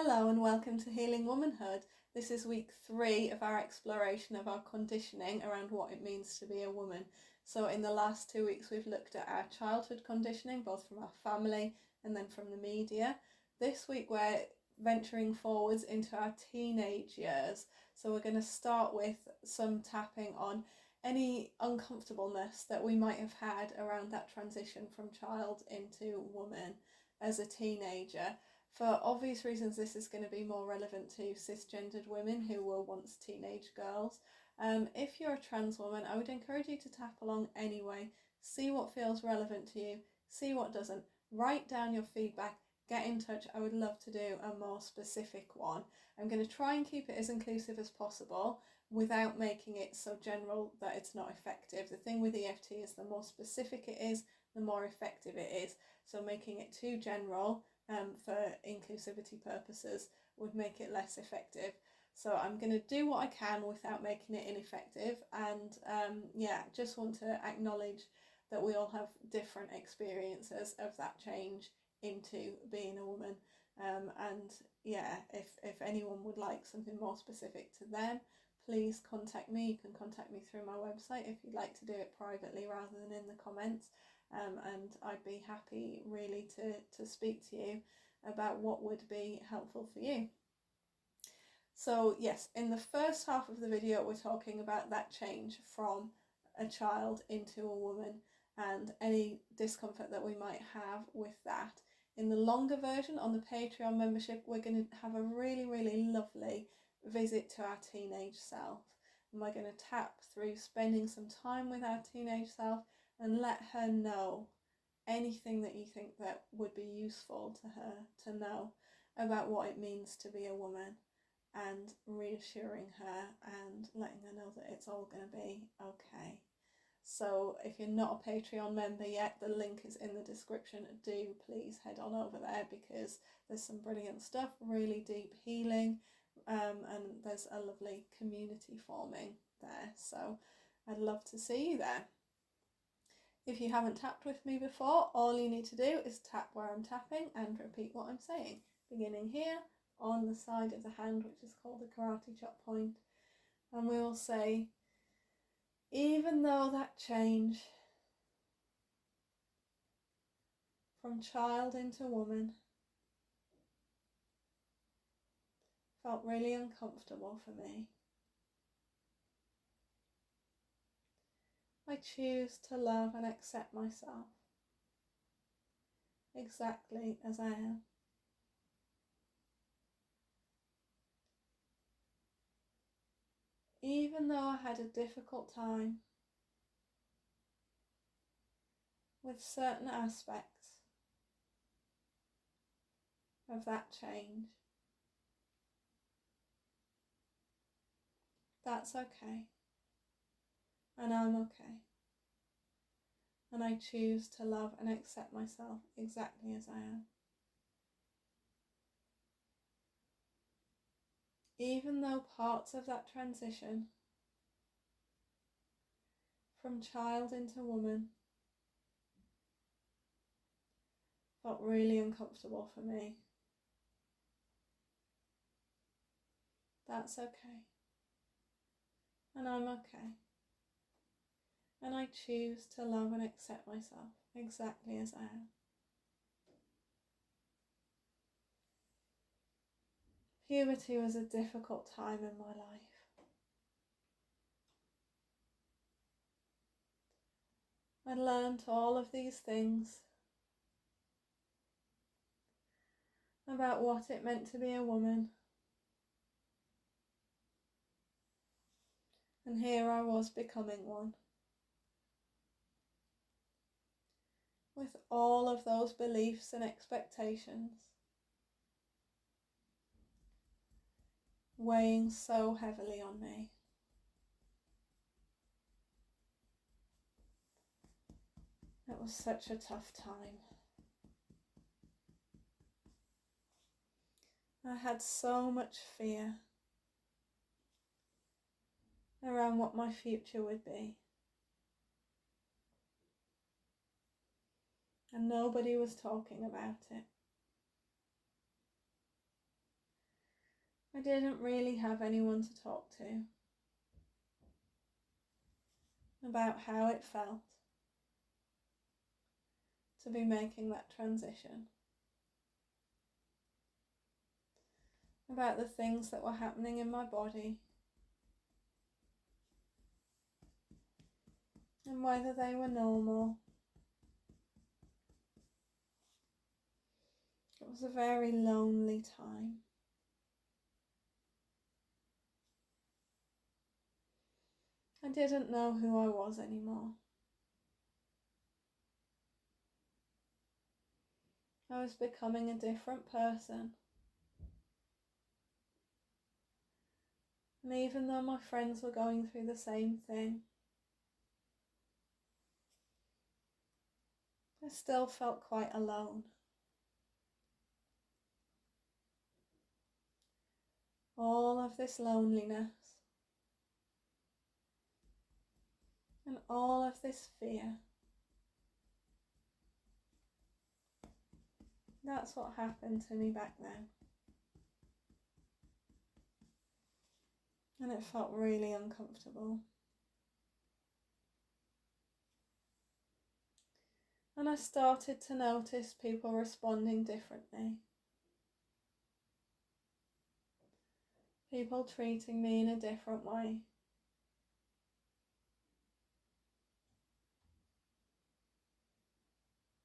Hello and welcome to Healing Womanhood. This is week 3 of our exploration of our conditioning around what it means to be a woman. So in the last 2 weeks we've looked at our childhood conditioning, both from our family and then from the media. This week we're venturing forwards into our teenage years. So we're going to start with some tapping on any uncomfortableness that we might have had around that transition from child into woman as a teenager. For obvious reasons, this is going to be more relevant to cisgendered women who were once teenage girls. If you're a trans woman, I would encourage you to tap along anyway. See what feels relevant to you, see what doesn't. Write down your feedback, get in touch. I would love to do a more specific one. I'm going to try and keep it as inclusive as possible without making it so general that it's not effective. The thing with EFT is the more specific it is, the more effective it is. So making it too general for inclusivity purposes would make it less effective. So I'm going to do what I can without making it ineffective, and just want to acknowledge that we all have different experiences of that change into being a woman, if anyone would like something more specific to them, please contact me. You can contact me through my website if you'd like to do it privately rather than in the comments. And I'd be happy really to speak to you about what would be helpful for you. So yes, in the first half of the video we're talking about that change from a child into a woman and any discomfort that we might have with that. In the longer version on the Patreon membership, we're going to have a really lovely visit to our teenage self, and we're going to tap through spending some time with our teenage self and let her know anything that you think that would be useful to her to know about what it means to be a woman, and reassuring her and letting her know that it's all going to be okay. So if you're not a Patreon member yet, the link is in the description. Do please head on over there because there's some brilliant stuff, really deep healing, and there's a lovely community forming there. So I'd love to see you there. If you haven't tapped with me before, all you need to do is tap where I'm tapping and repeat what I'm saying. Beginning here on the side of the hand, which is called the karate chop point. And we will say, even though that change from child into woman felt really uncomfortable for me, I choose to love and accept myself exactly as I am. Even though I had a difficult time with certain aspects of that change, that's okay, and I'm okay. And I choose to love and accept myself exactly as I am. Even though parts of that transition from child into woman felt really uncomfortable for me, that's okay, and I'm okay. And I choose to love and accept myself exactly as I am. Puberty was a difficult time in my life. I learned all of these things about what it meant to be a woman. And here I was becoming one. With all of those beliefs and expectations weighing so heavily on me. It was such a tough time. I had so much fear around what my future would be. And nobody was talking about it. I didn't really have anyone to talk to about how it felt to be making that transition, about the things that were happening in my body, and whether they were normal. It was a very lonely time. I didn't know who I was anymore. I was becoming a different person. And even though my friends were going through the same thing, I still felt quite alone. All of this loneliness and all of this fear. That's what happened to me back then. And it felt really uncomfortable. And I started to notice people responding differently. People treating me in a different way.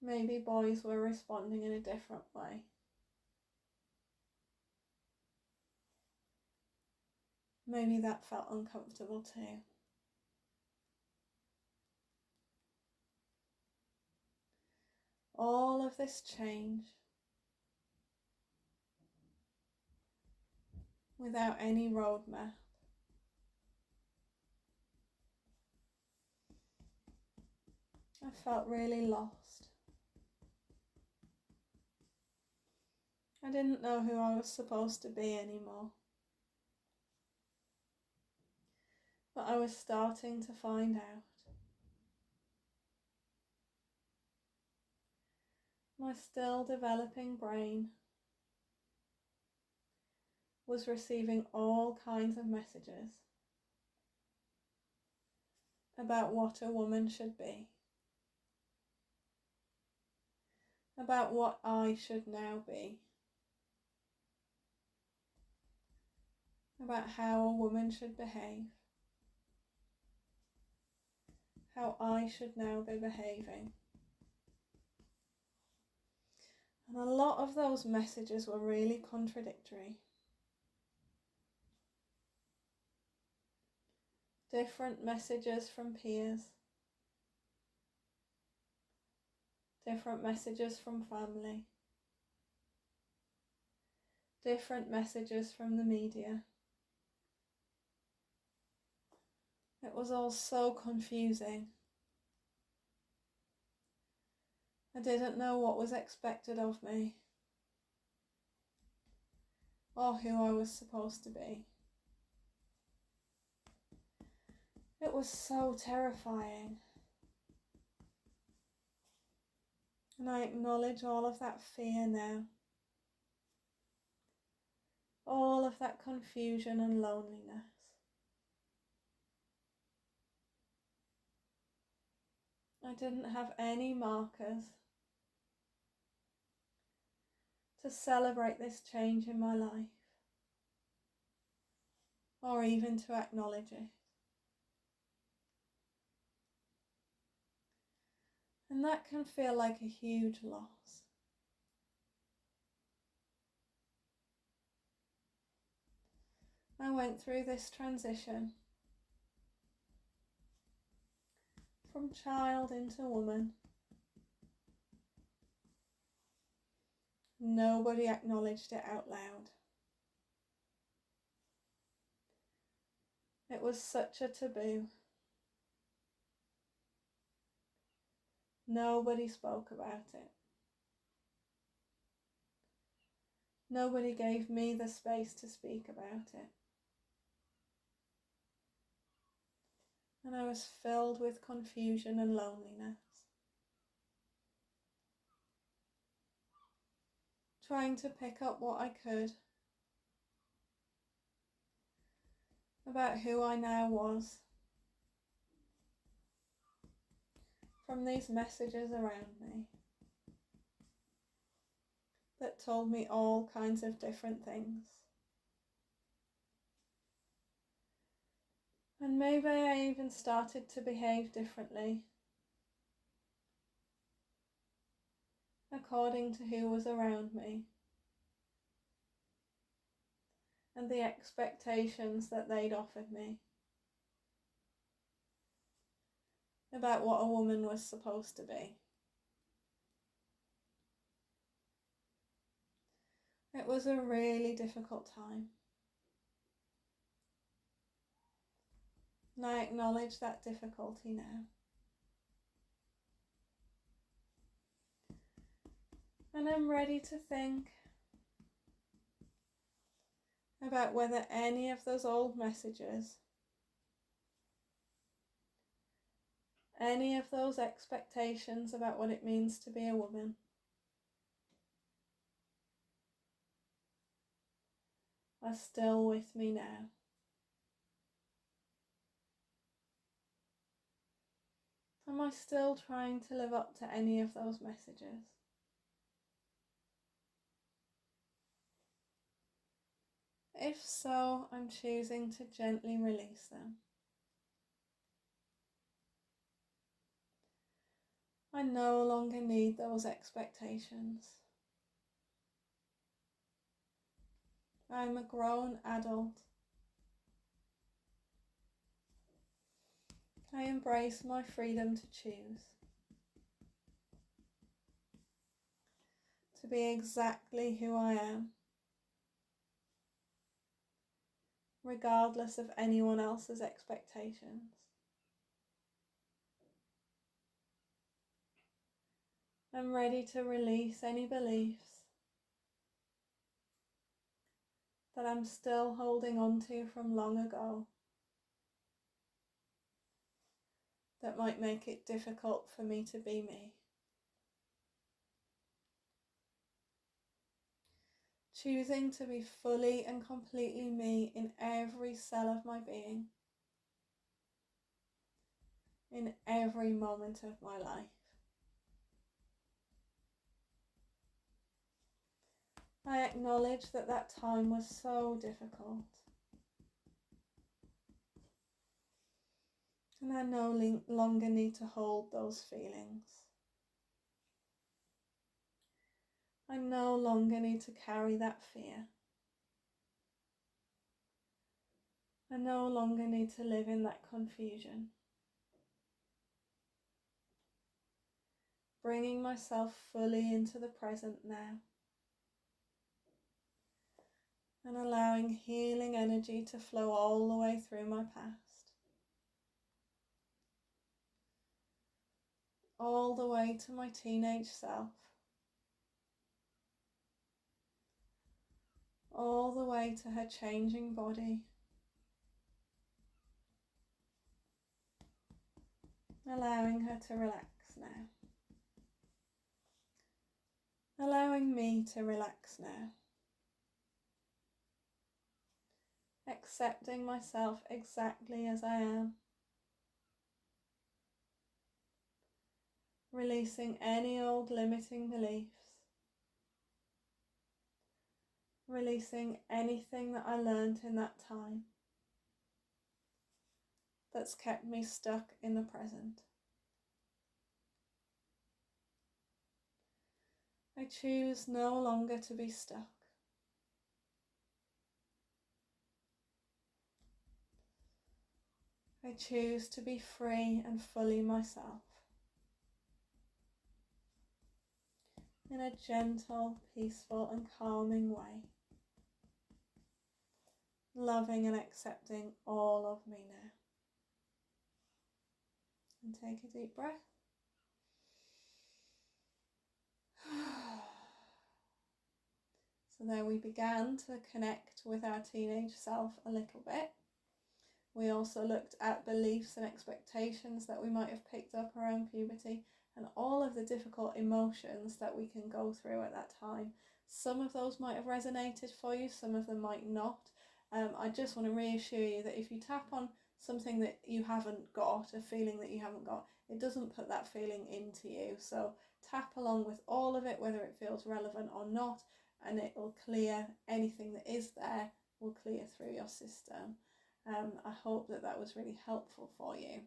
Maybe boys were responding in a different way. Maybe that felt uncomfortable too. All of this change without any roadmap. I felt really lost. I didn't know who I was supposed to be anymore. But I was starting to find out. My still developing brain was receiving all kinds of messages about what a woman should be, about what I should now be, about how a woman should behave, how I should now be behaving. And a lot of those messages were really contradictory. Different messages from peers, different messages from family, different messages from the media. It was all so confusing. I didn't know what was expected of me, or who I was supposed to be. It was so terrifying. And I acknowledge all of that fear now. All of that confusion and loneliness. I didn't have any markers to celebrate this change in my life, or even to acknowledge it. And that can feel like a huge loss. I went through this transition from child into woman. Nobody acknowledged it out loud. It was such a taboo. Nobody spoke about it. Nobody gave me the space to speak about it. And I was filled with confusion and loneliness. Trying to pick up what I could about who I now was from these messages around me that told me all kinds of different things. And maybe I even started to behave differently according to who was around me and the expectations that they'd offered me about what a woman was supposed to be. It was a really difficult time. And I acknowledge that difficulty now. And I'm ready to think about whether any of those old messages, any of those expectations about what it means to be a woman, are still with me now. Am I still trying to live up to any of those messages? If so, I'm choosing to gently release them. I no longer need those expectations. I'm a grown adult. I embrace my freedom to choose, to be exactly who I am, regardless of anyone else's expectations. I'm ready to release any beliefs that I'm still holding on to from long ago that might make it difficult for me to be me. Choosing to be fully and completely me in every cell of my being, in every moment of my life. I acknowledge that that time was so difficult, and I no longer need to hold those feelings. I no longer need to carry that fear. I no longer need to live in that confusion. Bringing myself fully into the present now, and allowing healing energy to flow all the way through my past, all the way to my teenage self, all the way to her changing body, allowing her to relax now, allowing me to relax now, accepting myself exactly as I am, releasing any old limiting beliefs, releasing anything that I learned in that time that's kept me stuck in the present. I choose no longer to be stuck. I choose to be free and fully myself, in a gentle, peaceful and calming way, loving and accepting all of me now. And take a deep breath. So there we began to connect with our teenage self a little bit. We also looked at beliefs and expectations that we might have picked up around puberty and all of the difficult emotions that we can go through at that time. Some of those might have resonated for you, some of them might not. I just want to reassure you that if you tap on something that you haven't got, a feeling that you haven't got, it doesn't put that feeling into you. So tap along with all of it, whether it feels relevant or not, and it will clear anything that is there, will clear through your system. I hope that that was really helpful for you.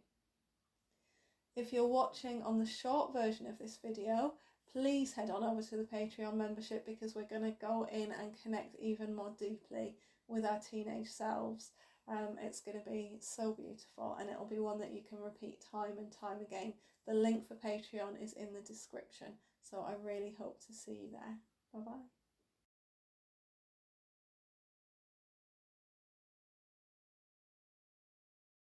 If you're watching on the short version of this video, please head on over to the Patreon membership, because we're going to go in and connect even more deeply with our teenage selves. It's going to be so beautiful, and it'll be one that you can repeat time and time again. The link for Patreon is in the description, so I really hope to see you there. Bye bye.